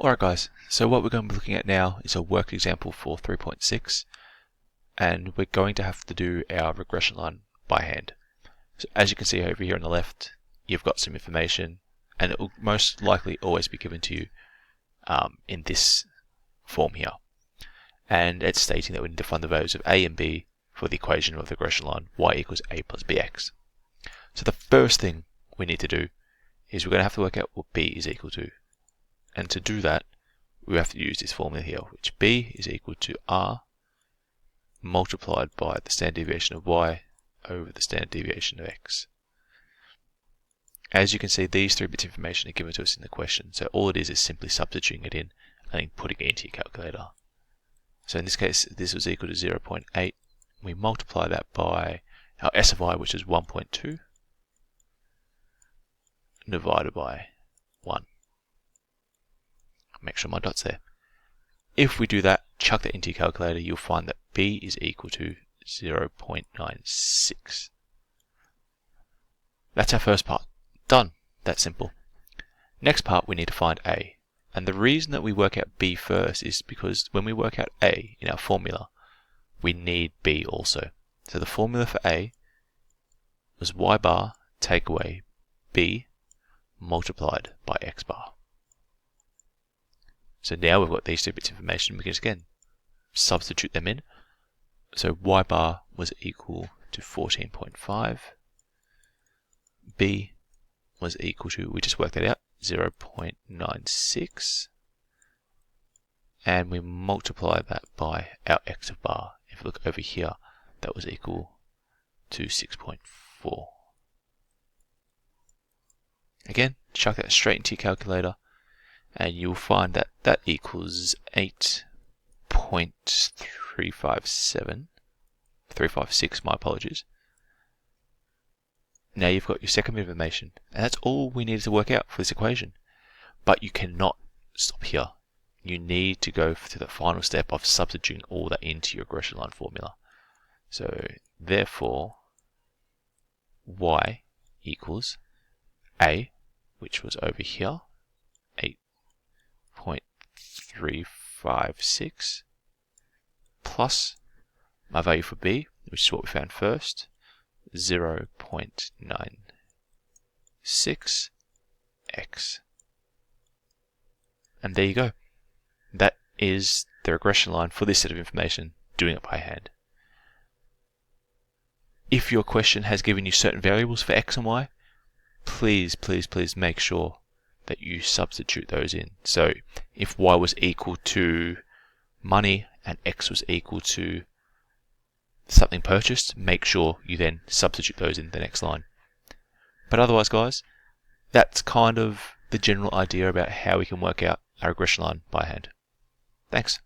Alright guys, so what we're going to be looking at now is a worked example for 3.6, and we're going to have to do our regression line by hand. So as you can see over here on the left, you've got some information, and it will most likely always be given to you in this form here. And it's stating that we need to find the values of a and b for the equation of the regression line y equals a plus bx. So the first thing we need to do is we're going to have to work out what b is equal to. And to do that, we have to use this formula here, which b is equal to r multiplied by the standard deviation of y over the standard deviation of x. As you can see, these three bits of information are given to us in the question, so all it is simply substituting it in and then putting it into your calculator. So in this case, this was equal to 0.8. We multiply that by our s of I, which is 1.2, divided by 1. Make sure my dot's there. If we do that, chuck that into your calculator, you'll find that b is equal to 0.96. That's our first part. Done. That's simple. Next part, we need to find a. And the reason that we work out b first is because when we work out a in our formula, we need b also. So the formula for a was y bar take away b multiplied by x bar. So now we've got these two bits of information, we can just again substitute them in. So y bar was equal to 14.5, b was equal to, we just worked that out, 0.96, and we multiply that by our x of bar. If you look over here, that was equal to 6.4. Again, chuck that straight into your calculator, and you'll find that that equals 356, my apologies. Now you've got your second bit of information, and that's all we needed to work out for this equation. But you cannot stop here. You need to go to the final step of substituting all that into your regression line formula. So therefore, y equals a, which was over here, 8.356, plus my value for b, which is what we found first, 0.96x. And there you go. That is the regression line for this set of information, doing it by hand. If your question has given you certain variables for x and y, please make sure that you substitute those in. So if y was equal to money and x was equal to something purchased, make sure you then substitute those in the next line. But otherwise, guys, that's kind of the general idea about how we can work out our regression line by hand. Thanks.